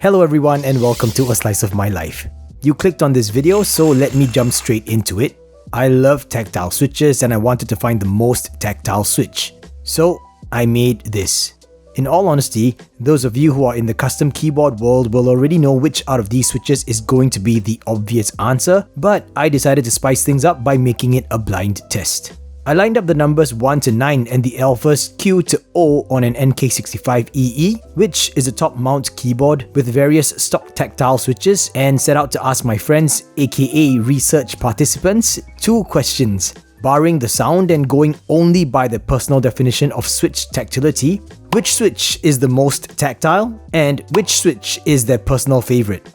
Hello everyone and welcome to A Slice of My Life. You clicked on this video, so let me jump straight into it. I love tactile switches and I wanted to find the most tactile switch. So I made this. In all honesty, those of you who are in the custom keyboard world will already know which out of these switches is going to be the obvious answer, but I decided to spice things up by making it a blind test. I lined up the numbers 1 to 9 and the alphas Q to O on an NK65EE, which is a top mount keyboard with various stock tactile switches, and set out to ask my friends, aka research participants, 2 questions. Barring the sound and going only by the personal definition of switch tactility, which switch is the most tactile and which switch is their personal favorite?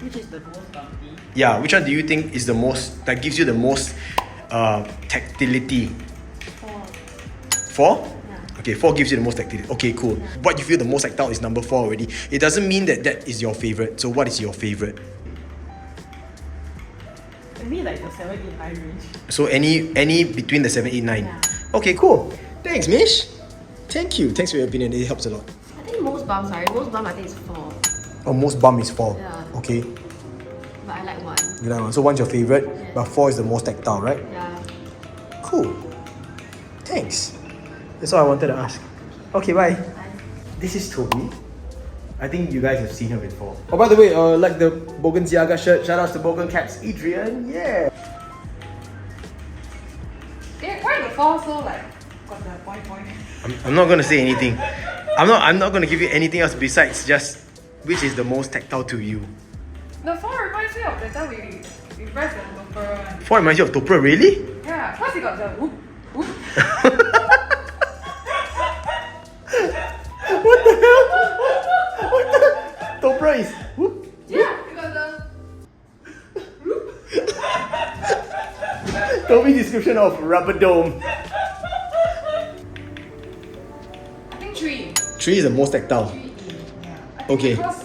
Which is the most bumpy? Yeah, which one do you think is the most, that gives you the most tactility? 4? Yeah. Okay, 4 gives you the most tactility. Okay, cool. Yeah. What you feel the most tactile is number 4 already. It doesn't mean that that is your favorite. So what is your favorite? Maybe like the 7, 8, 9 range. So any between the 7, 8, 9? Yeah. Okay, cool. Thanks, Mish. Thank you. Thanks for your opinion. It helps a lot. I think most bump, I think is 4. Oh, most bump is 4. Yeah. Okay. But I like 1. You like 1. So 1's your favorite, yeah. But 4 is the most tactile, right? Yeah. Cool. Thanks. That's all I wanted to ask. Okay, bye. Bye. This is Toby. I think you guys have seen her before. Oh, by the way, like the Bogan Ziaga shirt, shout out to Bogan Caps Adrian. Yeah. Why the 4 so like got the point? I'm not gonna say anything. I'm not gonna give you anything else besides just which is the most tactile to you. The 4 reminds me of the time we pressed the Topper one. 4 reminds you of Topra, really? Yeah, plus you got the whoop, whoop. What the hell? What the? Topra is whoop. Yeah, you got the Toby description of rubber dome. I think 3. 3 is the most tactile. 3 yeah. I think Okay. because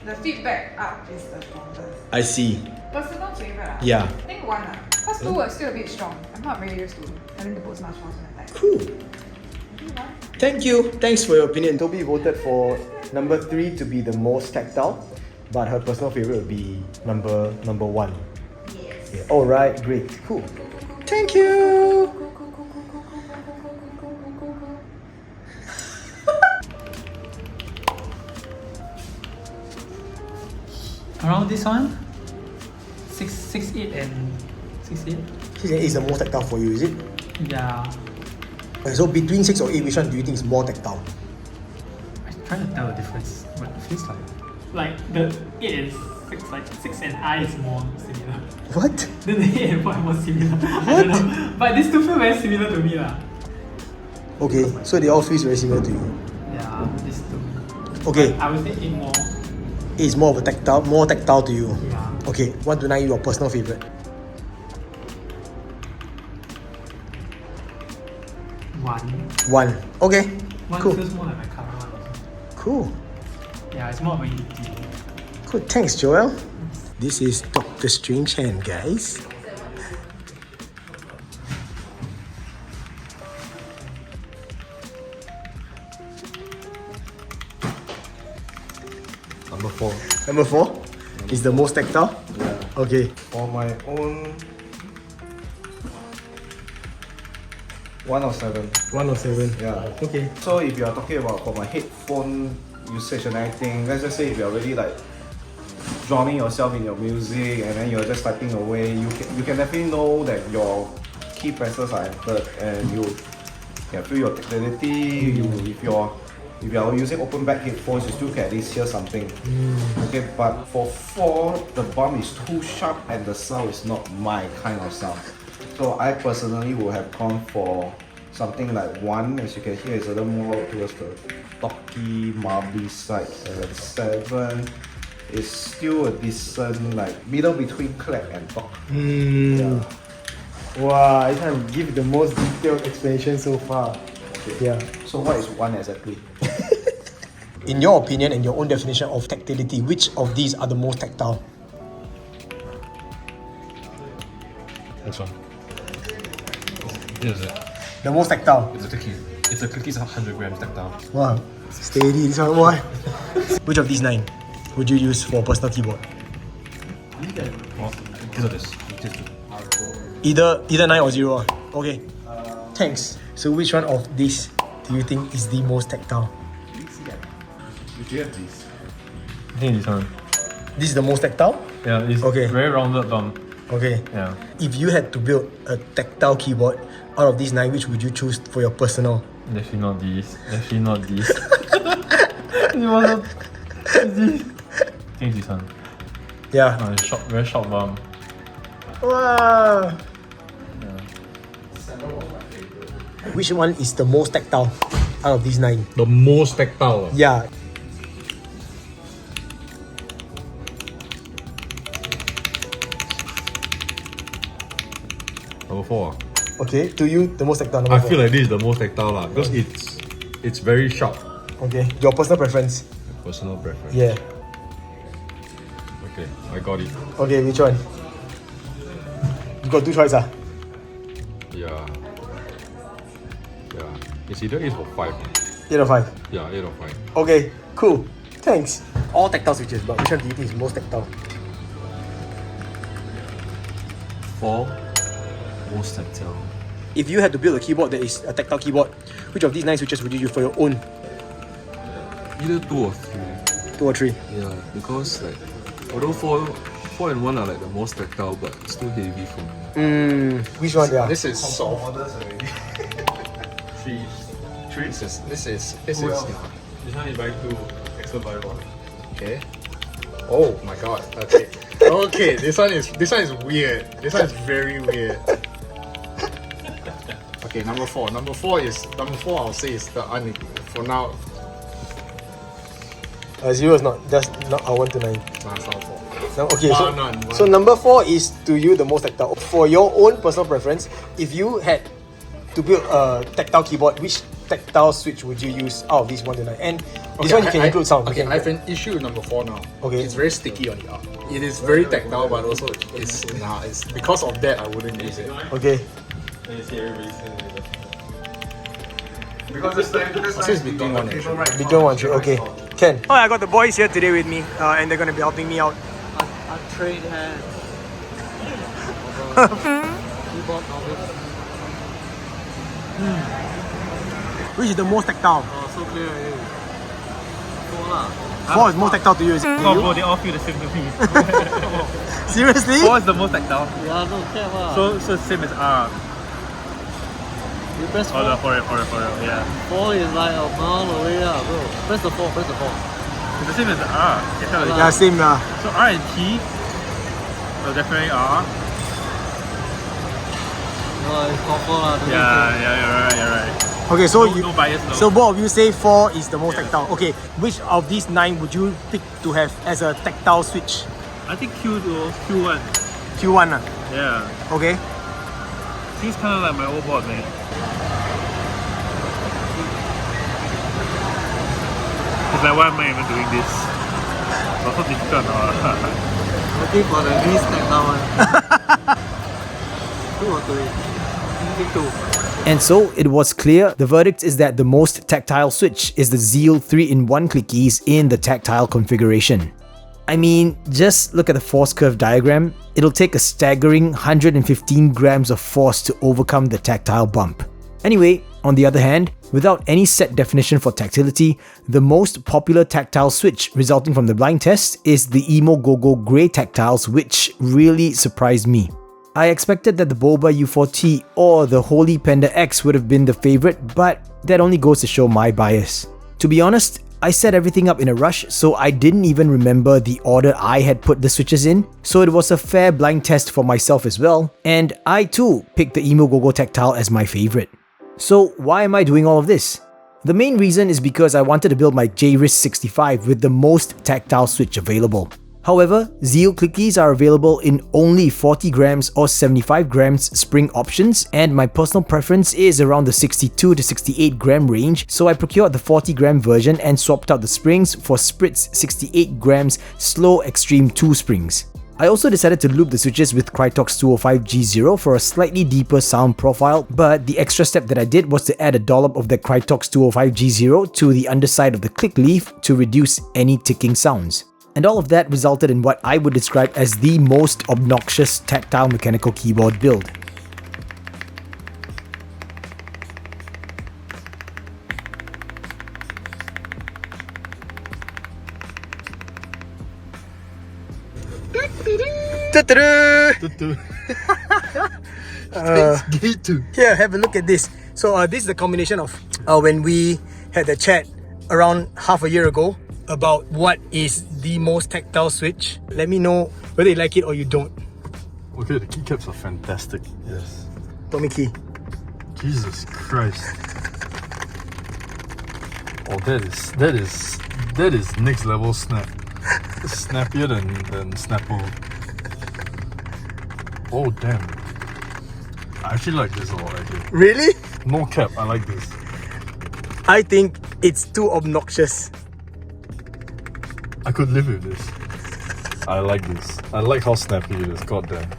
the feedback up is the strongest. I see. Personal favorite. Yeah. I think 1 because 2 was still a bit strong. I'm not very used to having to put much force on the attack. Cool. Maybe 1. Thank you. Thanks for your opinion. Toby voted for number 3 to be the most tactile, but her personal favorite would be number 1. Yes. Yeah. All right. Great. Cool. Thank you. Around this one, 6, 8 and 6, 8. 6 and 8 is the most tactile for you, is it? Yeah. Okay, so between 6 or 8, which one do you think is more tactile? I'm trying to tell the difference, but it feels like the 8 and 6, like 6 and I is more similar. What? Then the 8 and 4 are more similar. I don't know. But these two feel very similar to me lah. Okay, so they all feel very similar to you. Yeah, these two. Okay, I would say 8 more. 8 is more of a more tactile to you. Yeah. Okay, 1 to 9, your personal favorite. 1. 1. Okay. 1 Cool. feels more like my current one also. Cool. Yeah, it's more of a UT. Cool. Thanks, Joel. This is Dr. Strange Hand, guys. Number 4. Number 4 is the most tactile. Yeah. Okay. For my own 1 of 7. 1 or 7. Yeah. Okay. So if you are talking about for my headphone usage and everything, let's just say if you are really like drowning yourself in your music and then you're just typing away, you can definitely know that your key presses are entered and you can feel your tactility. If you are using open back headphones, you still can at least hear something. Okay, but for 4, the bump is too sharp and the sound is not my kind of sound. So I personally would have gone for something like 1, as you can hear, it's a little more towards the talky, marbly side. And 7 is still a decent, like middle between clap and talk. Yeah. Wow, I can give the most detailed explanation so far. Okay. Yeah. So what is 1 exactly? In your opinion and your own definition of tactility, which of these are the most tactile? This one. This is it. The most tactile. It's a clickiez. It's a clickiez 100 grams tactile. Wow. Steady, this one what? Which of these 9 would you use for personal keyboard? Either 9 or 0. Okay. Thanks. So which one of these do you think is the most tactile? Would you have these? I think this one. This is the most tactile? Yeah, it's Okay. very rounded down. Okay. Yeah. If you had to build a tactile keyboard out of these 9, which would you choose for your personal? Definitely not these. Definitely not these. It wasn't easy. I think this one. Yeah. It's short, very short bump. Wow. Which one is the most tactile out of these 9? The most tactile. Yeah. Number 4. Okay, to you, the most tactile. I Number feel 4. like this is the most tactile lah, because it's very sharp. Okay, your personal preference. Personal preference. Yeah. Okay, I got it. Okay, which one? You got 2 choices. Yeah. Yeah. It's either 8 or 5. 8 or 5. Yeah, 8 or 5. Okay, cool. Thanks. All tactile switches, but which one do you think is most tactile? 4. Most tactile. If you had to build a keyboard that is a tactile keyboard, which of these 9 switches would you use for your own? Either 2 or 3. 2 or 3? Yeah, because like, although 4 and 1 are like the most tactile, but it's too heavy for me. Which one? Yeah. This is soft. 3. This is This one you buy 2, extra buy 1. okay. Oh my god. Okay. Okay. This one is weird. This one is very weird. Okay, number 4. Number 4 I'll say is the for now. 0 is not. That's not our 1 to 9. Nah, it's not 4. No, okay, One. so number 4 is to you the most tactile. For your own personal preference, if you had to build a tactile keyboard, which tactile switch would you use out of these 1 to 9? And this one you can include sound. Okay, I have an issue with number 4 now. Okay. It's very sticky on the arm. It is very tactile, but also it's because of that I wouldn't use it. Okay. Then you see everybody saying Because this time Since between 1 and 3. Between 1 3. Okay. Ken. Oh, I got the boys here today with me, and they're gonna be helping me out. I trade hands. Keyboard knowledge. Which is the most tactile? Oh, so clear already. 4 lah. 4 is most tactile to you. Is it? Oh, bro, they all feel the same to me. Seriously? 4 is the most tactile. Yeah, no cap lah. So same as R. you press 4. Oh, no, for real, yeah. 4 is like a mile away lah, bro. Press the 4, press the 4. It's the same as the R. Can tell you. Yeah, same lah. So R and T, so definitely R. No, it's confirm lah. Yeah, you're right. Okay, so No bias though. so both of you say 4 is the most tactile. Okay, which of these 9 would you pick to have as a tactile switch? I think Q1. Q1 lah. Yeah. Okay. It's kind of like my old board, man. It's like, why am I even doing this? It's so difficult now. Looking for the least tactile one. 2 or 3? I think 2. And so it was clear, the verdict is that the most tactile switch is the Zeal 3-in-1 clickies in the tactile configuration. I mean, just look at the force curve diagram. It'll take a staggering 115 grams of force to overcome the tactile bump. Anyway, on the other hand, without any set definition for tactility, the most popular tactile switch resulting from the blind test is the Emo Go-Go Grey Tactiles, which really surprised me. I expected that the Boba U4T or the Holy Panda X would have been the favorite, but that only goes to show my bias. To be honest, I set everything up in a rush, so I didn't even remember the order I had put the switches in, so it was a fair blind test for myself as well, and I too picked the Emo Go-Go Tactile as my favorite. So why am I doing all of this? The main reason is because I wanted to build my jris 65 with the most tactile switch available. However, Zeal clickies are available in only 40 grams or 75 grams spring options, and my personal preference is around the 62 to 68 gram range, so I procured the 40 gram version and swapped out the springs for Spritz 68 grams Slow Extreme 2 springs. I also decided to loop the switches with Krytox 205G0 for a slightly deeper sound profile, but the extra step that I did was to add a dollop of the Krytox 205G0 to the underside of the click leaf to reduce any ticking sounds. And all of that resulted in what I would describe as the most obnoxious tactile mechanical keyboard build. Here, have a look at this. So this is the combination of when we had the chat around half a year ago about what is the most tactile switch. Let me know whether you like it or you don't. Okay, the keycaps are fantastic. Yes. Tommy key. Jesus Christ. Oh, that is next level snap. Snappier than Snapple. Oh damn. I actually like this a lot actually. Really? No cap, I like this. I think it's too obnoxious. I could live with this. I like this. I like how snappy it is, god damn.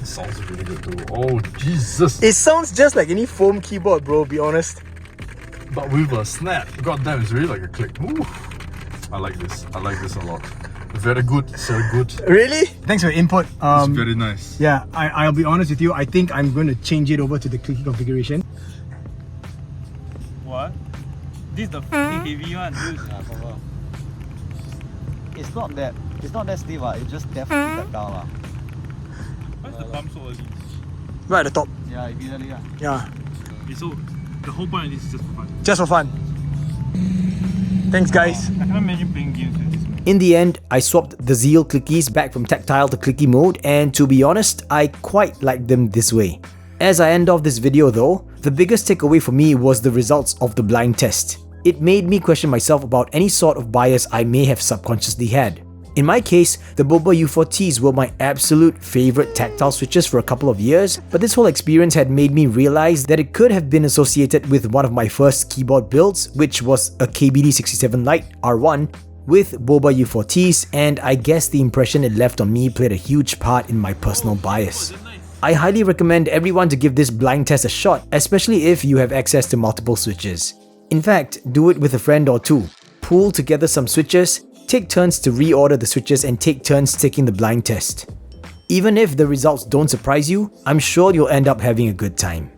It sounds really good too. Oh Jesus. It sounds just like any foam keyboard, bro, be honest. But with a snap, god damn, it's really like a click. Ooh. I like this. I like this a lot. Very good, so good. Really? Thanks for your input. It's very nice. Yeah, I'll be honest with you. I think I'm going to change it over to the clicky configuration. What? This is the fucking heavy one, dude. It's not that stiff, it's just definitely step down. Why is the bump so early? Right at the top. Yeah, immediately. Yeah. Okay, so the whole point of this is just for fun. Just for fun. Thanks, guys. I can't imagine playing games with this. In the end, I swapped the Zeal clickies back from tactile to clicky mode, and to be honest, I quite like them this way. As I end off this video though, the biggest takeaway for me was the results of the blind test. It made me question myself about any sort of bias I may have subconsciously had. In my case, the Boba U4Ts were my absolute favorite tactile switches for a couple of years, but this whole experience had made me realize that it could have been associated with one of my first keyboard builds, which was a KBD67 Lite R1 with Boba U4Ts, and I guess the impression it left on me played a huge part in my personal bias. I highly recommend everyone to give this blind test a shot, especially if you have access to multiple switches. In fact, do it with a friend or two. Pool together some switches, take turns to reorder the switches, and take turns taking the blind test. Even if the results don't surprise you, I'm sure you'll end up having a good time.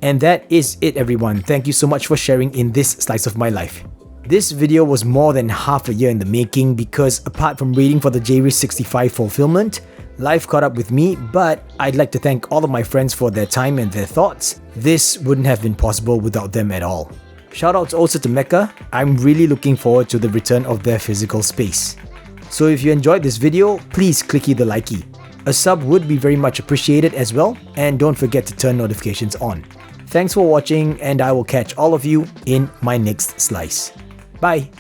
And that is it, everyone. Thank you so much for sharing in this slice of my life. This video was more than half a year in the making because apart from waiting for the jris 65 fulfillment, life caught up with me, but I'd like to thank all of my friends for their time and their thoughts. This wouldn't have been possible without them at all. Shoutouts also to Mecca. I'm really looking forward to the return of their physical space. So if you enjoyed this video, please clicky the likey. A sub would be very much appreciated as well, and don't forget to turn notifications on. Thanks for watching, and I will catch all of you in my next slice. Bye!